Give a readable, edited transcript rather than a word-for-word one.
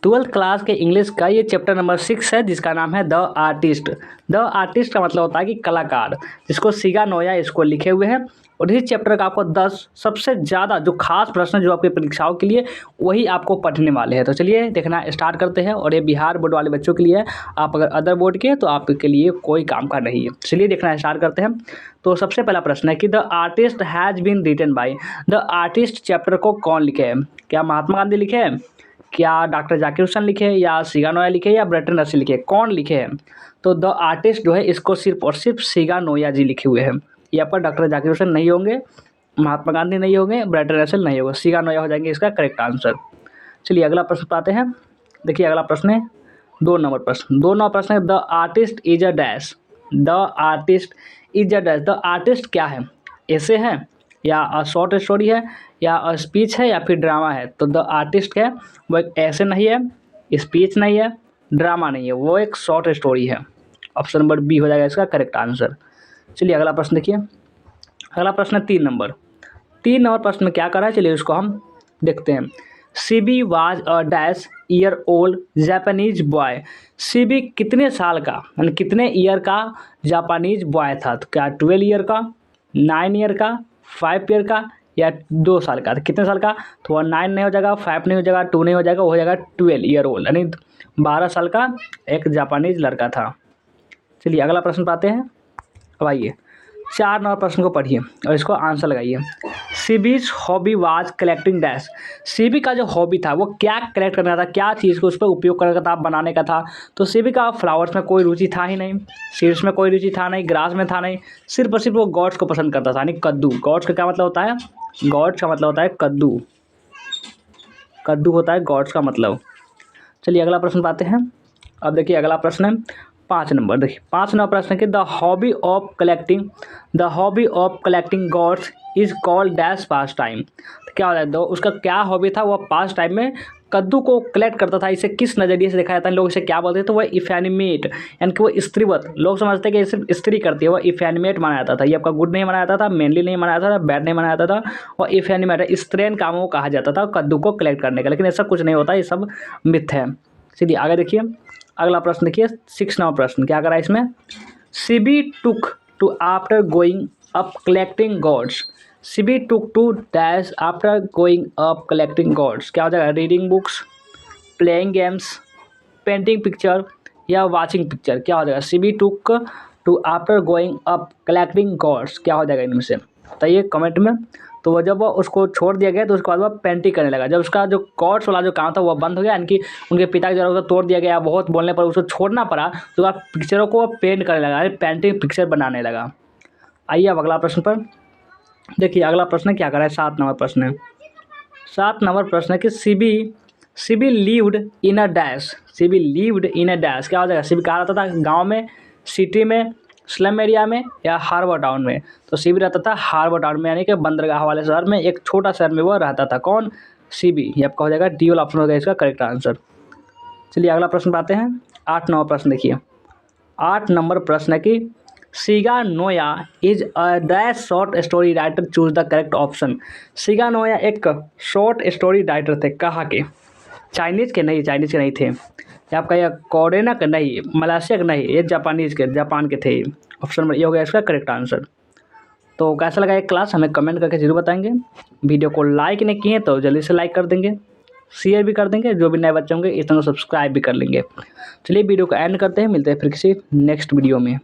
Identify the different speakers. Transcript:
Speaker 1: Twelfth class के English का ये चैप्टर नंबर 6 है जिसका नाम है द आर्टिस्ट। द आर्टिस्ट का मतलब होता है कि कलाकार, जिसको सिगा नोया इसको लिखे हुए हैं। और इस चैप्टर का आपको 10 सबसे ज़्यादा जो खास प्रश्न जो आपकी परीक्षाओं के लिए वही आपको पढ़ने वाले हैं। तो चलिए देखना स्टार्ट करते हैं। और ये बिहार बोर्ड वाले बच्चों के लिए है, आप अगर अदर बोर्ड के हैं तो आपके लिए कोई काम का नहीं है। चलिए देखना स्टार्ट करते हैं। तो सबसे पहला प्रश्न है कि the artist has been written by. The artist chapter को कौन लिखे है? क्या महात्मा गांधी लिखे हैं, क्या डॉक्टर जाकिर हुसैन लिखे, या सिगा नोया लिखे, या ब्रटन रसल लिखे? कौन लिखे हैं? तो द आर्टिस्ट जो है इसको सिर्फ और सिर्फ सिगा नोया जी लिखे हुए हैं। यहाँ पर डॉक्टर जाकिर हुसैन नहीं होंगे, महात्मा गांधी नहीं होंगे, ब्रटन रसल नहीं होगा, सिगा नोया हो जाएंगे इसका करेक्ट आंसर। चलिए अगला प्रश्न पाते हैं। देखिए अगला प्रश्न है 2 नंबर प्रश्न। 2 नंबर प्रश्न है the artist is a dash. The artist is a dash. The artist क्या है? ऐसे है, या शॉर्ट स्टोरी है, या स्पीच है, या फिर ड्रामा है? तो द आर्टिस्ट क्या है? वो एक ऐसे नहीं है, स्पीच नहीं है, ड्रामा नहीं है, वो एक शॉर्ट स्टोरी है। ऑप्शन नंबर बी हो जाएगा इसका करेक्ट आंसर। चलिए अगला प्रश्न देखिए। अगला प्रश्न है 3 नंबर। 3 नंबर प्रश्न में क्या करा है, चलिए उसको हम देखते हैं। CB was a dash year old Japanese boy. CB कितने साल का, यानी कितने ईयर का जापानीज बॉय था? तो क्या 12 ईयर का, 9 ईयर का, 5 ईयर का, या 2 साल का? तो कितने साल का? तो वह 9 नहीं हो जाएगा, 5 नहीं हो जाएगा, 2 नहीं हो जाएगा, वो हो जाएगा 12 ईयर ओल्ड, यानी 12 साल का एक जापानीज लड़का था। चलिए अगला प्रश्न पाते हैं। अब आइए 4 नंबर प्रश्न को पढ़िए और इसको आंसर लगाइए। CB's hobby was collecting dash. CB का जो हॉबी था वो क्या कलेक्ट करना था, क्या चीज़ को उस पर उपयोग करने का था, बनाने का था? तो सीबी का फ्लावर्स में कोई रुचि था ही नहीं, सीड्स में कोई रुचि था नहीं, ग्रास में था नहीं, सिर्फ और सिर्फ वो गॉड्स को पसंद करता था, यानी कद्दू। गॉड्स का क्या मतलब होता है? गॉड्स का मतलब होता है कद्दू। कद्दू होता है गॉड्स का मतलब। चलिए अगला प्रश्न पाते हैं। अब देखिए अगला प्रश्न है 5 नंबर। देखिए 5 नंबर प्रश्न कि the hobby of collecting God's is called dash pass time. तो क्या होता है, दो उसका क्या हॉबी था? वह पास टाइम में कद्दू को कलेक्ट करता था। इसे किस नज़रिए से देखा जाता है, लोग इसे क्या बोलते हैं? तो वह इफेनिमेट, यानी कि वो स्त्रीवत। लोग समझते हैं कि सिर्फ स्त्री करती है, वह इफेनिमेट माना जाता था। ये आपका गुड नहीं माना जाता था, मेनली नहीं माना जाता था, बैड नहीं माना जाता था, और इफेनिमेट स्त्रीण कामों को कहा जाता था कद्दू को कलेक्ट करने का। लेकिन ऐसा कुछ नहीं होता, ये सब मिथ है। चलिए आगे देखिए अगला प्रश्न देखिए 6 नंबर प्रश्न। क्या करा इसमें? CB took to after going up collecting gods. CB took to dash after going up collecting gods. क्या हो जाएगा? Reading books, playing games, painting picture, या वाचिंग पिक्चर? क्या हो जाएगा? CB took to after going up collecting gods क्या हो जाएगा इनमें से? बताइए कमेंट में। तो वह जब वो उसको छोड़ दिया गया तो उसके बाद वह पेंटिंग करने लगा। जब उसका जो गॉड्स वाला जो काम था वह बंद हो गया, यानी कि उनके पिता की जरूरत तोड़ दिया गया, बहुत बोलने पर उसको छोड़ना पड़ा, तो वह पिक्चरों को पेंट करने लगा, पेंटिंग पिक्चर बनाने लगा। आइए अब अगला प्रश्न पर देखिए। अगला प्रश्न क्या करा है? 7 नंबर प्रश्न है। 7 नंबर प्रश्न है कि CB lived in a dash. CB lived in a dash क्या हो जाएगा? सीबी कहाँ रहता था? गाँव में, सिटी में, स्लम एरिया में, या हार्बर टाउन में? तो सीबी रहता था हार्बर टाउन में, यानी कि बंदरगाह वाले शहर में, एक छोटा शहर में वो रहता था। कौन? सीबी। ये आपका हो जाएगा डी वाला ऑप्शन हो गया इसका करेक्ट आंसर। चलिए अगला प्रश्न पाते हैं। 8 नंबर प्रश्न देखिए। 8 नंबर प्रश्न है कि Shiga Naoya is a dash short story writer, choose the correct option. Shiga Naoya एक शॉर्ट स्टोरी राइटर थे। कहाँ के? चाइनीज़ के नहीं, चाइनीज़ के नहीं थे। ये आपका यह कोरियन के नहीं, मलेशिया के नहीं, ये जापानीज़ के, जापान के थे। ऑप्शन नंबर ये हो गया इसका करेक्ट आंसर। तो कैसा लगा ये क्लास हमें कमेंट करके जरूर बताएंगे। वीडियो को लाइक नहीं किए तो जल्दी से लाइक कर देंगे, शेयर भी कर देंगे, जो भी नए बच्चे होंगे इस तरह सब्सक्राइब भी कर लेंगे। चलिए वीडियो को एंड करते हैं, मिलते हैं फिर किसी नेक्स्ट वीडियो में।